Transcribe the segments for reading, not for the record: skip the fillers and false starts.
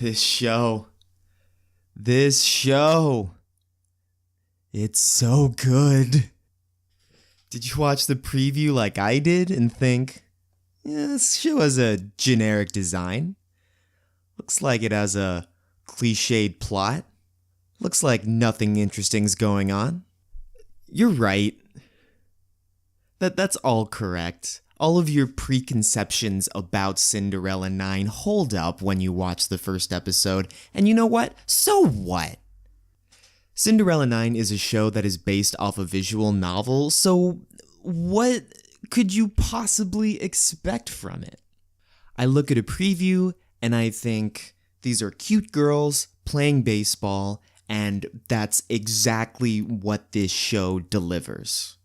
This show. This show. It's so good. Did you watch the preview like I did and think, yeah, this show has a generic design? Looks like it has a cliched plot. Looks like nothing interesting's going on. You're right. That's all correct. All of your preconceptions about Cinderella 9 hold up when you watch the first episode, and you know what? So what? Cinderella 9 is a show that is based off a visual novel, so what could you possibly expect from it? I look at a preview and I think, these are cute girls playing baseball, and that's exactly what this show delivers.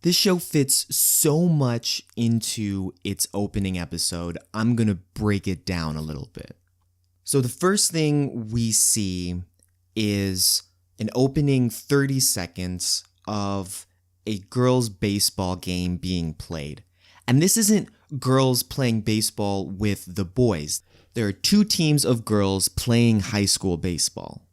This show fits so much into its opening episode, I'm gonna break it down a little bit. So the first thing we see is an opening 30 seconds of a girls' baseball game being played. And this isn't girls playing baseball with the boys. There are two teams of girls playing high school baseball.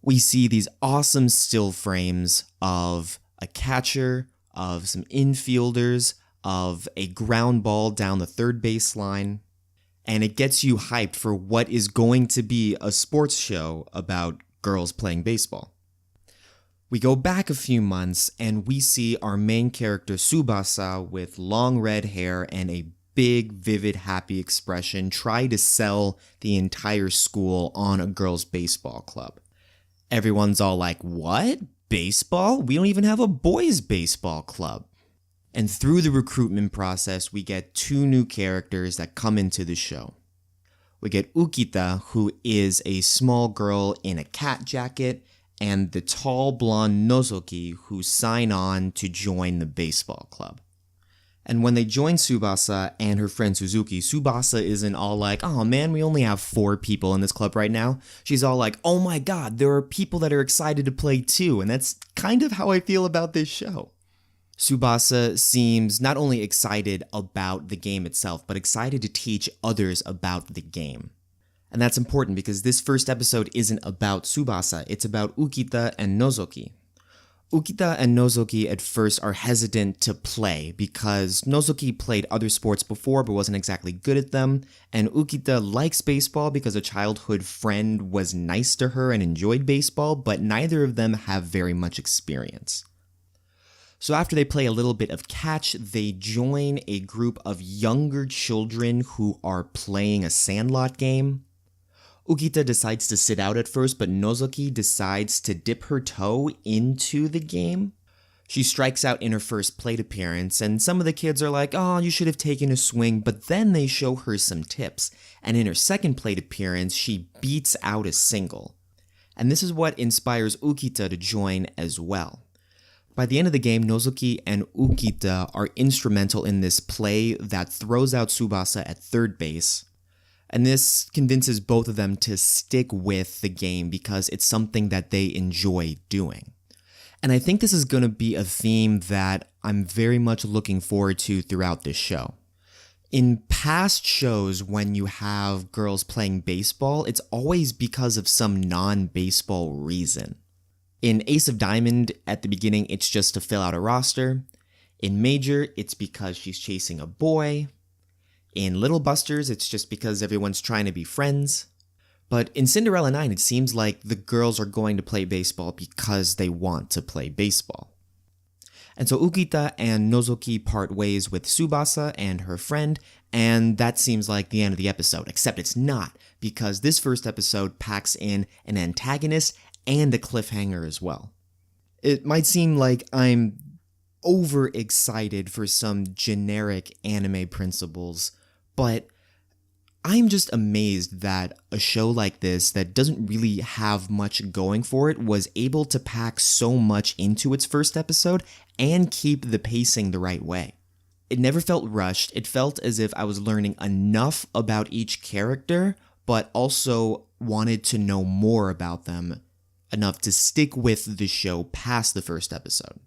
We see these awesome still frames of a catcher, of some infielders, of a ground ball down the third baseline, and it gets you hyped for what is going to be a sports show about girls playing baseball. We go back a few months and we see our main character Tsubasa with long red hair and a big, vivid, happy expression try to sell the entire school on a girls' baseball club. Everyone's all like, what? Baseball? We don't even have a boys' baseball club. And through the recruitment process, we get two new characters that come into the show. We get Ukita, who is a small girl in a cat jacket, and the tall blonde Nozoki, who sign on to join the baseball club. And when they join Tsubasa and her friend Suzuki, Tsubasa isn't all like, oh man, we only have 4 people in this club right now. She's all like, oh my god, there are people that are excited to play too, and that's kind of how I feel about this show. Tsubasa seems not only excited about the game itself, but excited to teach others about the game. And that's important because this first episode isn't about Tsubasa, it's about Ukita and Nozoki. Ukita and Nozoki at first are hesitant to play because Nozoki played other sports before but wasn't exactly good at them, and Ukita likes baseball because a childhood friend was nice to her and enjoyed baseball, but neither of them have very much experience. So after they play a little bit of catch, they join a group of younger children who are playing a sandlot game. Ukita decides to sit out at first, but Nozoki decides to dip her toe into the game. She strikes out in her first plate appearance, and some of the kids are like, oh, you should have taken a swing, but then they show her some tips, and in her second plate appearance, she beats out a single. And this is what inspires Ukita to join as well. By the end of the game, Nozoki and Ukita are instrumental in this play that throws out Tsubasa at third base. And this convinces both of them to stick with the game because it's something that they enjoy doing. And I think this is going to be a theme that I'm very much looking forward to throughout this show. In past shows, when you have girls playing baseball, it's always because of some non-baseball reason. In Ace of Diamond, at the beginning, it's just to fill out a roster. In Major, it's because she's chasing a boy. In Little Busters, it's just because everyone's trying to be friends. But in Cinderella 9, it seems like the girls are going to play baseball because they want to play baseball. And so Ukita and Nozoki part ways with Tsubasa and her friend, and that seems like the end of the episode, except it's not, because this first episode packs in an antagonist and a cliffhanger as well. It might seem like I'm overexcited for some generic anime principles, but I'm just amazed that a show like this that doesn't really have much going for it was able to pack so much into its first episode and keep the pacing the right way. It never felt rushed, it felt as if I was learning enough about each character, but also wanted to know more about them, enough to stick with the show past the first episode.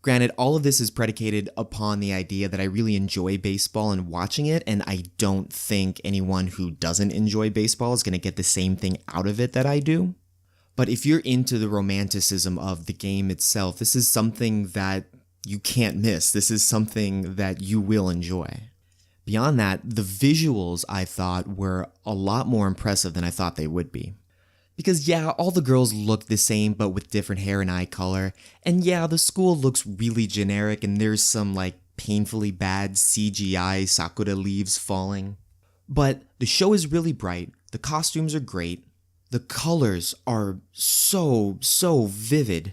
Granted, all of this is predicated upon the idea that I really enjoy baseball and watching it, and I don't think anyone who doesn't enjoy baseball is going to get the same thing out of it that I do. But if you're into the romanticism of the game itself, this is something that you can't miss. This is something that you will enjoy. Beyond that, the visuals I thought were a lot more impressive than I thought they would be. Because yeah, all the girls look the same but with different hair and eye color, and yeah, the school looks really generic and there's some painfully bad CGI sakura leaves falling. But the show is really bright, the costumes are great, the colors are so vivid,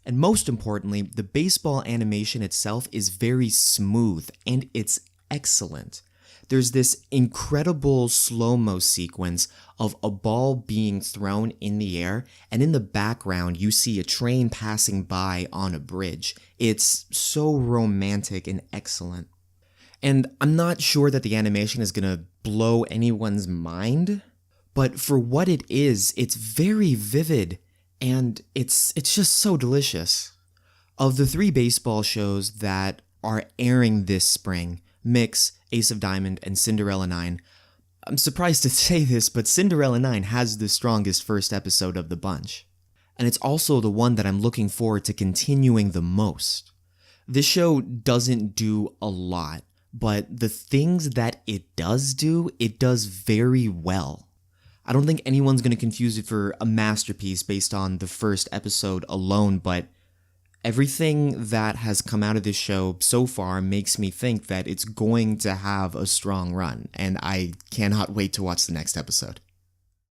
and most importantly, the baseball animation itself is very smooth and it's excellent. There's this incredible slow-mo sequence of a ball being thrown in the air, and in the background you see a train passing by on a bridge. It's so romantic and excellent. And I'm not sure that the animation is gonna blow anyone's mind, but for what it is, it's very vivid, and it's just so delicious. Of the 3 baseball shows that are airing this spring, Mix, Ace of Diamond, and Cinderella Nine, I'm surprised to say this, but Cinderella Nine has the strongest first episode of the bunch. And it's also the one that I'm looking forward to continuing the most. This show doesn't do a lot, but the things that it does do, it does very well. I don't think anyone's going to confuse it for a masterpiece based on the first episode alone, but everything that has come out of this show so far makes me think that it's going to have a strong run, and I cannot wait to watch the next episode.